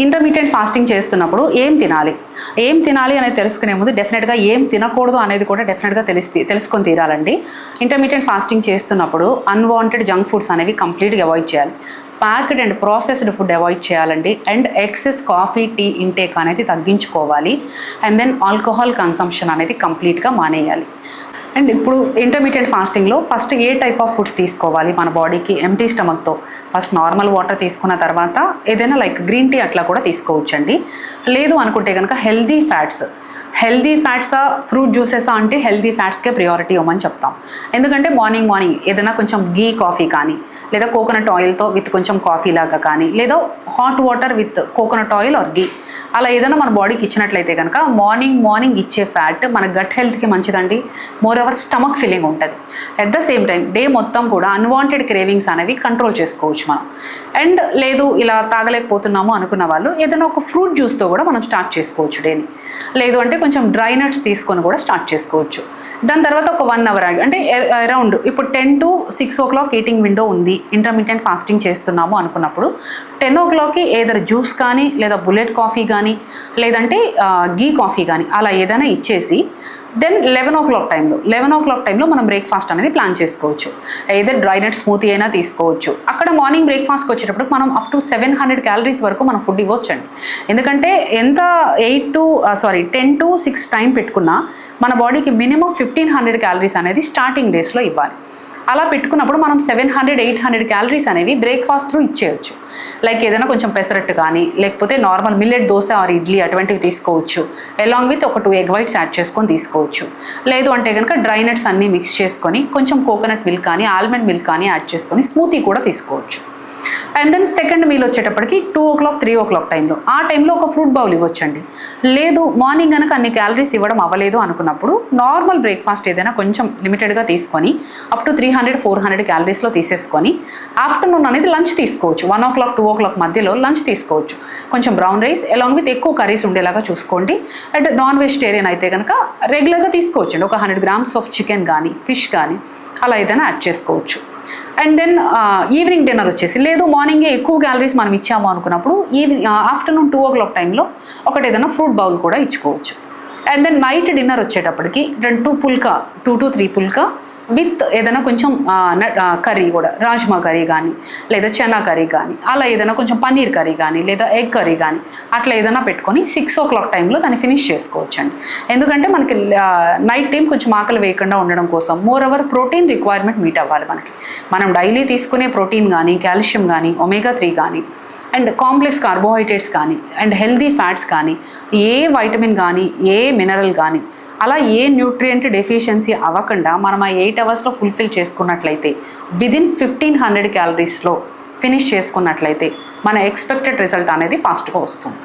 Intermediate fasting చేస్తున్నప్పుడు ఏం తినాలి అనేది తెలుసుకునే ముందు డెఫినెట్గా ఏం తినకూడదు అనేది కూడా డెఫినెట్గా తెలుసుకొని తీరాలండి. ఇంటర్మీడియట్ ఫాస్టింగ్ చేస్తున్నప్పుడు అన్వాంటెడ్ జంక్ ఫుడ్స్ అనేవి కంప్లీట్గా అవాయిడ్ చేయాలి. Packed and processed food avoid చేయాలండి. And excess coffee, tea intake అనేది తగ్గించుకోవాలి. అండ్ దెన్ ఆల్కహాల్ కన్సంప్షన్ అనేది కంప్లీట్గా మానేయాలి. అండ్ ఇప్పుడు ఇంటర్మీడియట్ ఫాస్టింగ్లో first a type of foods తీసుకోవాలి మన బాడీకి ఎంప్టీ స్టమక్తో? ఫస్ట్ నార్మల్ వాటర్ తీసుకున్న తర్వాత ఏదైనా లైక్ గ్రీన్ టీ అట్లా కూడా తీసుకోవచ్చండి. లేదు అనుకుంటే కనుక హెల్దీ ఫ్యాట్సా ఫ్రూట్ జ్యూసెసా అంటే హెల్దీ ఫ్యాట్స్కే ప్రియారిటీ ఇవ్వమని చెప్తాం. ఎందుకంటే మార్నింగ్ ఏదైనా కొంచెం గీ కాఫీ కానీ, లేదా కోకోనట్ ఆయిల్తో విత్ కొంచెం కాఫీ లాగా కానీ, లేదా hot water with coconut oil or ghee అలా ఏదైనా మన బాడీకి ఇచ్చినట్లయితే కనుక మార్నింగ్ ఇచ్చే ఫ్యాట్ మన గట్ హెల్త్కి మంచిదండి. మోర్ ఓవర్ స్టమక్ ఫీలింగ్ ఉంటుంది. At the same time day మొత్తం కూడా అన్వాంటెడ్ క్రేవింగ్స్ అనేవి కంట్రోల్ చేసుకోవచ్చు మనం. అండ్ లేదు ఇలా తాగలేకపోతున్నాము అనుకున్న వాళ్ళు ఏదైనా ఒక ఫ్రూట్ జ్యూస్తో కూడా మనం స్టార్ట్ చేసుకోవచ్చు డేని. లేదు అంటే కొంచెం డ్రై నట్స్ తీసుకొని కూడా స్టార్ట్ చేసుకోవచ్చు. దాని తర్వాత ఒక 1 అవర్ అంటే అరౌండ్ ఇప్పుడు 10 to 6 o'clock ఈటింగ్ విండో ఉంది, ఇంటర్మీడియట్ ఫాస్టింగ్ చేస్తున్నాము అనుకున్నప్పుడు 10 o'clockకి ఏదైనా జ్యూస్ కానీ, లేదా బుల్లెట్ కాఫీ కానీ, లేదంటే గీ కాఫీ కానీ అలా ఏదైనా ఇచ్చేసి దెన్ 11 o'clock టైంలో మనం బ్రేక్ఫాస్ట్ అనేది ప్లాన్ చేసుకోవచ్చు. ఏదైనా డ్రై నట్ స్మూతీ అయినా తీసుకోవచ్చు. అక్కడ మార్నింగ్ బ్రేక్ఫాస్ట్కి వచ్చేటప్పుడు మనం అప్ టు 700 calories వరకు మనం ఫుడ్ ఇవ్వచ్చండి. ఎందుకంటే ఎంత 10 to 6 టైం పెట్టుకున్నా మన బాడీకి మినిమం 1500 calories అనేది స్టార్టింగ్ డేస్లో ఇవ్వాలి. అలా పెట్టుకున్నప్పుడు మనం 700-800 calories అనేవి బ్రేక్ఫాస్ట్ త్రూ ఇచ్చేయచ్చు. లైక్ ఏదైనా కొంచెం పెసరట్టు కానీ, లేకపోతే normal millet dosa or idli అటువంటివి తీసుకోవచ్చు. అలాంగ్ విత్ ఒక 2 egg whites యాడ్ చేసుకొని తీసుకోవచ్చు. లేదు అంటే కనుక డ్రై నట్స్ అన్నీ మిక్స్ చేసుకొని కొంచెం కోకోనట్ మిల్క్ కానీ, ఆల్మండ్ మిల్క్ కానీ యాడ్ చేసుకొని స్మూతీ కూడా తీసుకోవచ్చు. అండ్ దెన్ సెకండ్ మీల్ వచ్చేటప్పటికి 2 o'clock 3 o'clock టైంలో ఆ టైంలో ఒక ఫ్రూట్ బౌల్ ఇవ్వచ్చండి. లేదు మార్నింగ్ కనుక అన్ని క్యాలరీస్ ఇవ్వడం అవ్వలేదు అనుకున్నప్పుడు నార్మల్ బ్రేక్ఫాస్ట్ ఏదైనా కొంచెం లిమిటెడ్గా తీసుకొని అప్ టు 300-400 calories తీసేసుకొని ఆఫ్టర్నూన్ అనేది లంచ్ తీసుకోవచ్చు. 1 o'clock 2 o'clock మధ్యలో లంచ్ తీసుకోవచ్చు. కొంచెం బ్రౌన్ రైస్ అలాంగ్ విత్ ఎక్కువ కర్రీస్ ఉండేలాగా చూసుకోండి. అండ్ నాన్ వెజిటేరియన్ అయితే కనుక రెగ్యులర్గా తీసుకోవచ్చండి. ఒక 100 grams ఆఫ్ చికెన్ కానీ, ఫిష్ కానీ అలా ఏదైనా యాడ్ చేసుకోవచ్చు. అండ్ దెన్ ఈవినింగ్ డిన్నర్ వచ్చేసి లేదు మార్నింగే ఎక్కువ క్యాలరీస్ మనం ఇచ్చాము అనుకున్నప్పుడు ఆఫ్టర్నూన్ 2 o'clock టైంలో ఒకటి ఏదైనా ఫ్రూట్ బౌల్ కూడా ఇచ్చుకోవచ్చు. అండ్ దెన్ నైట్ డిన్నర్ వచ్చేటప్పటికి 2 to 3 పుల్కా విత్ ఏదైనా కొంచెం కర్రీ కూడా, రాజ్మా కర్రీ కానీ, లేదా చనా కర్రీ కానీ, అలా ఏదైనా కొంచెం పన్నీర్ కర్రీ కానీ, లేదా ఎగ్ కర్రీ కానీ అట్లా ఏదైనా పెట్టుకొని 6 o'clock టైంలో దాన్ని ఫినిష్ చేసుకోవచ్చండి. ఎందుకంటే మనకి నైట్ టైం కొంచెం ఆకలి వేయకుండా ఉండడం కోసం more over protein requirement meet అవ్వాలి మనకి. మనం డైలీ తీసుకునే ప్రోటీన్ కానీ, కాల్షియం కానీ, omega-3 కానీ, అండ్ కాంప్లెక్స్ కార్బోహైడ్రేట్స్ కానీ, అండ్ హెల్దీ ఫ్యాట్స్ కానీ, ఏ వైటమిన్ కానీ, ఏ మినరల్ కానీ అలా ఏ న్యూట్రియంట్ డెఫిషియన్సీ అవ్వకుండా మనం ఆ 8 hours ఫుల్ఫిల్ చేసుకున్నట్లయితే విదిన్ 1500 calories ఫినిష్ చేసుకున్నట్లయితే మన ఎక్స్పెక్టెడ్ రిజల్ట్ అనేది ఫాస్ట్గా వస్తుంది.